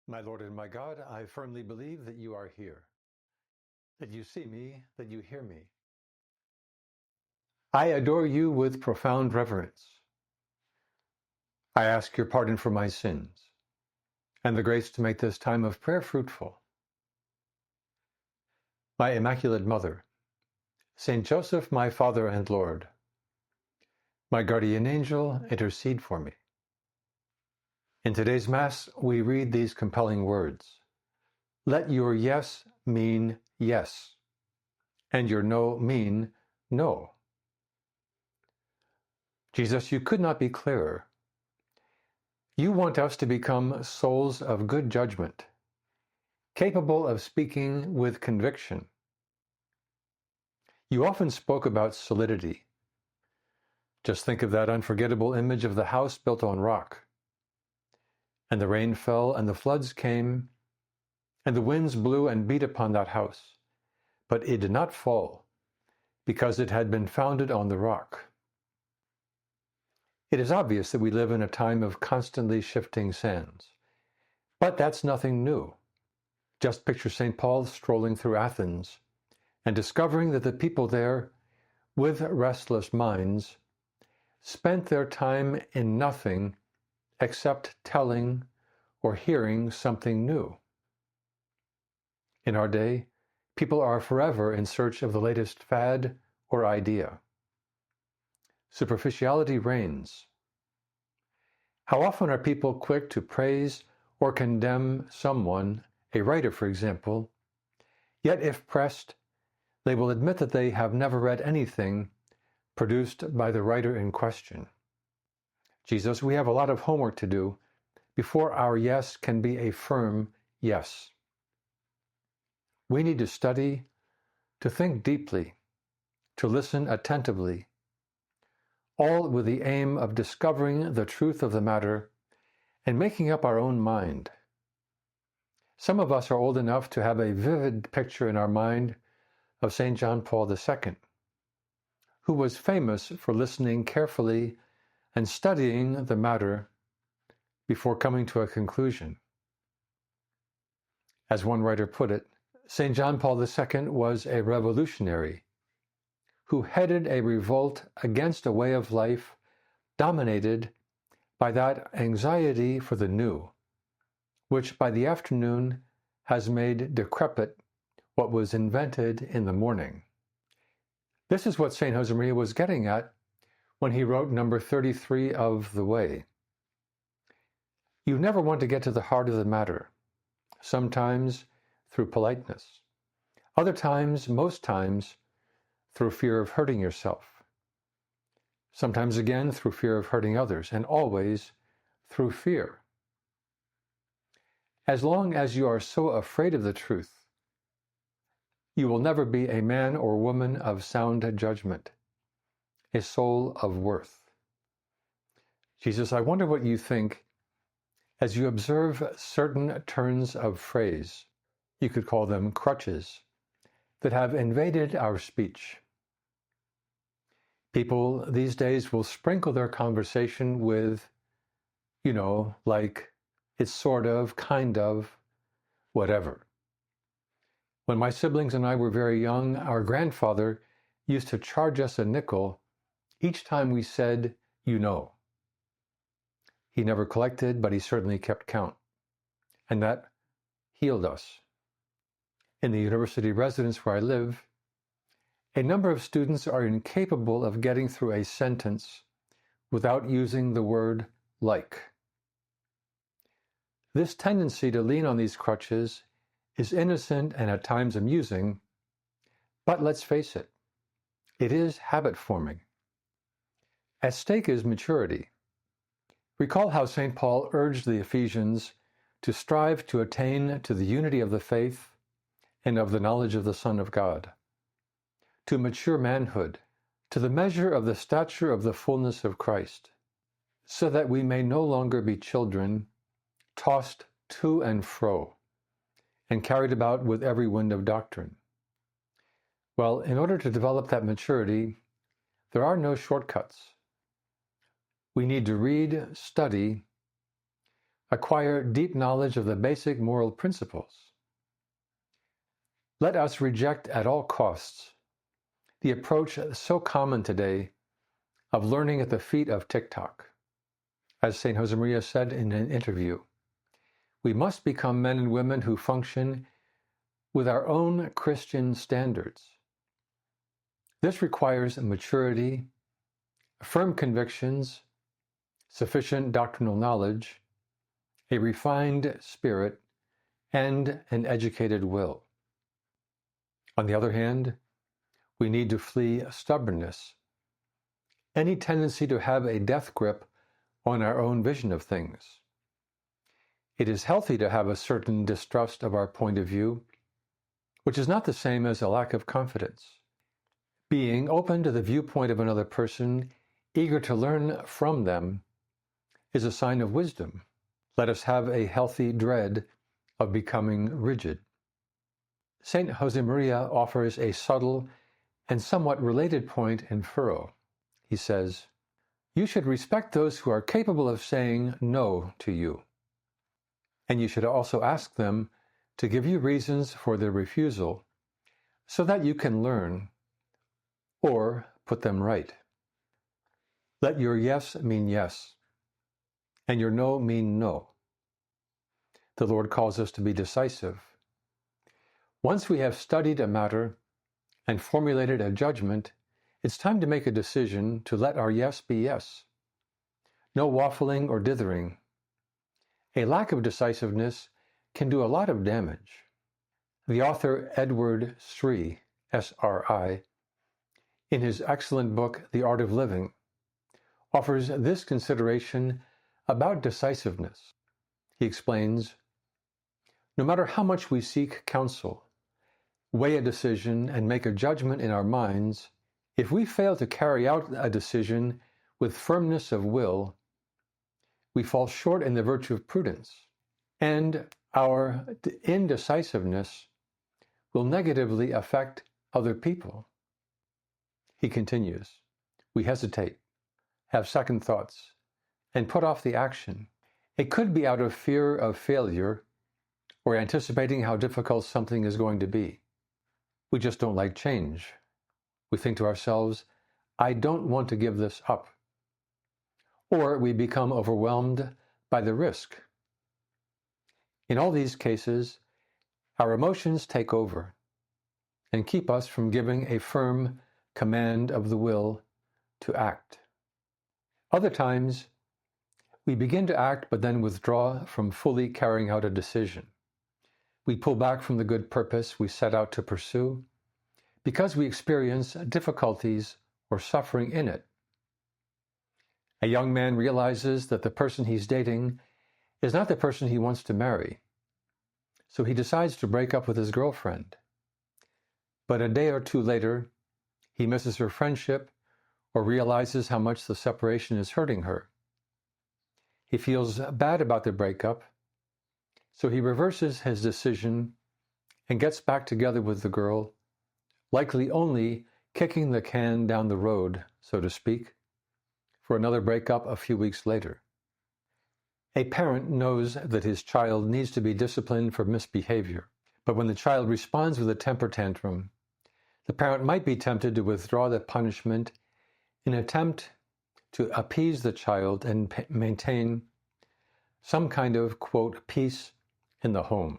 My Lord and my God, I firmly believe that you are here, that you see me, that you hear me. I adore you with profound reverence. I ask your pardon for my sins and the grace to make this time of prayer fruitful. My Immaculate Mother, Saint Joseph, my Father and Lord, my guardian angel, intercede for me. In today's Mass, we read these compelling words. Let your yes mean yes, and your no mean no. Jesus, you could not be clearer. You want us to become souls of good judgment, capable of speaking with conviction. You often spoke about solidity. Just think of that unforgettable image of the house built on rock. And the rain fell, and the floods came, and the winds blew and beat upon that house. But it did not fall, because it had been founded on the rock. It is obvious that we live in a time of constantly shifting sands. But that's nothing new. Just picture St. Paul strolling through Athens and discovering that the people there, with restless minds, spent their time in nothing except telling or hearing something new. In our day, people are forever in search of the latest fad or idea. Superficiality reigns. How often are people quick to praise or condemn someone, a writer for example, yet if pressed, they will admit that they have never read anything produced by the writer in question. Jesus, we have a lot of homework to do before our yes can be a firm yes. We need to study, to think deeply, to listen attentively, all with the aim of discovering the truth of the matter and making up our own mind. Some of us are old enough to have a vivid picture in our mind of St. John Paul II, who was famous for listening carefully and studying the matter before coming to a conclusion. As one writer put it, St. John Paul II was a revolutionary who headed a revolt against a way of life dominated by that anxiety for the new, which by the afternoon has made decrepit what was invented in the morning. This is what St. Josemaria was getting at when he wrote number 33 of The Way. You never want to get to the heart of the matter, sometimes through politeness, other times, most times, through fear of hurting yourself, sometimes again through fear of hurting others, and always through fear. As long as you are so afraid of the truth, you will never be a man or woman of sound judgment, a soul of worth. Jesus, I wonder what you think as you observe certain turns of phrase, you could call them crutches, that have invaded our speech. People these days will sprinkle their conversation with, like, it's sort of, kind of, whatever. When my siblings and I were very young, our grandfather used to charge us a nickel each time we said, you know. He never collected, but he certainly kept count. And that healed us. In the university residence where I live, a number of students are incapable of getting through a sentence without using the word like. This tendency to lean on these crutches is innocent and at times amusing, but let's face it, it is habit forming. At stake is maturity. Recall how St. Paul urged the Ephesians to strive to attain to the unity of the faith and of the knowledge of the Son of God, to mature manhood, to the measure of the stature of the fullness of Christ, so that we may no longer be children, tossed to and fro, and carried about with every wind of doctrine. Well, in order to develop that maturity, there are no shortcuts. We need to read, study, acquire deep knowledge of the basic moral principles. Let us reject at all costs the approach so common today of learning at the feet of TikTok. As St. Josemaria said in an interview, we must become men and women who function with our own Christian standards. This requires maturity, firm convictions, sufficient doctrinal knowledge, a refined spirit, and an educated will. On the other hand, we need to flee stubbornness, any tendency to have a death grip on our own vision of things. It is healthy to have a certain distrust of our point of view, which is not the same as a lack of confidence. Being open to the viewpoint of another person, eager to learn from them, is a sign of wisdom. Let us have a healthy dread of becoming rigid. St. Josemaria offers a subtle and somewhat related point in Furrow. He says, "You should respect those who are capable of saying no to you. And you should also ask them to give you reasons for their refusal so that you can learn or put them right. Let your yes mean yes, and your no mean no." The Lord calls us to be decisive. Once we have studied a matter and formulated a judgment, it's time to make a decision to let our yes be yes. No waffling or dithering. A lack of decisiveness can do a lot of damage. The author Edward Sri, S-R-I, in his excellent book, The Art of Living, offers this consideration about decisiveness. He explains, no matter how much we seek counsel, weigh a decision, and make a judgment in our minds, if we fail to carry out a decision with firmness of will, we fall short in the virtue of prudence, and our indecisiveness will negatively affect other people. He continues, we hesitate, have second thoughts, and put off the action. It could be out of fear of failure or anticipating how difficult something is going to be. We just don't like change. We think to ourselves, I don't want to give this up. Or we become overwhelmed by the risk. In all these cases, our emotions take over and keep us from giving a firm command of the will to act. Other times, we begin to act but then withdraw from fully carrying out a decision. We pull back from the good purpose we set out to pursue because we experience difficulties or suffering in it. A young man realizes that the person he's dating is not the person he wants to marry, so he decides to break up with his girlfriend. But a day or two later, he misses her friendship or realizes how much the separation is hurting her. He feels bad about the breakup, so he reverses his decision and gets back together with the girl, likely only kicking the can down the road, so to speak, for another breakup a few weeks later. A parent knows that his child needs to be disciplined for misbehavior, but when the child responds with a temper tantrum, the parent might be tempted to withdraw the punishment in an attempt to appease the child and maintain some kind of, quote, peace in the home.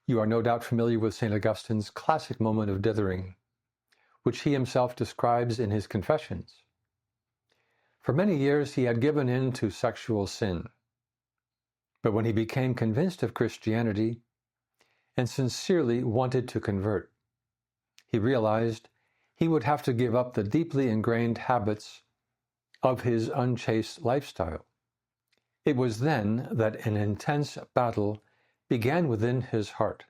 You are no doubt familiar with St. Augustine's classic moment of dithering, which he himself describes in his Confessions. For many years he had given in to sexual sin, but when he became convinced of Christianity and sincerely wanted to convert, he realized he would have to give up the deeply ingrained habits of his unchaste lifestyle. It was then that an intense battle began within his heart.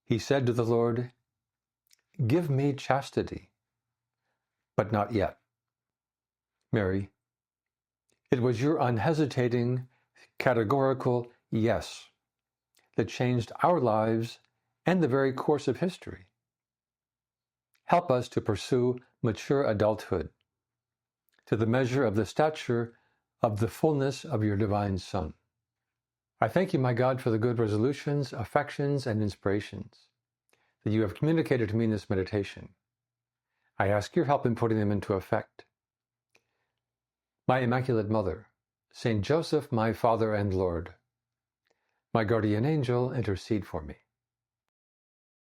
He said to the Lord, "Give me chastity, but not yet." Mary, it was your unhesitating, categorical yes that changed our lives and the very course of history. Help us to pursue mature adulthood, to the measure of the stature of the fullness of your divine Son. I thank you, my God, for the good resolutions, affections, and inspirations that you have communicated to me in this meditation. I ask your help in putting them into effect. My Immaculate Mother, Saint Joseph, my Father and Lord, my guardian angel, intercede for me.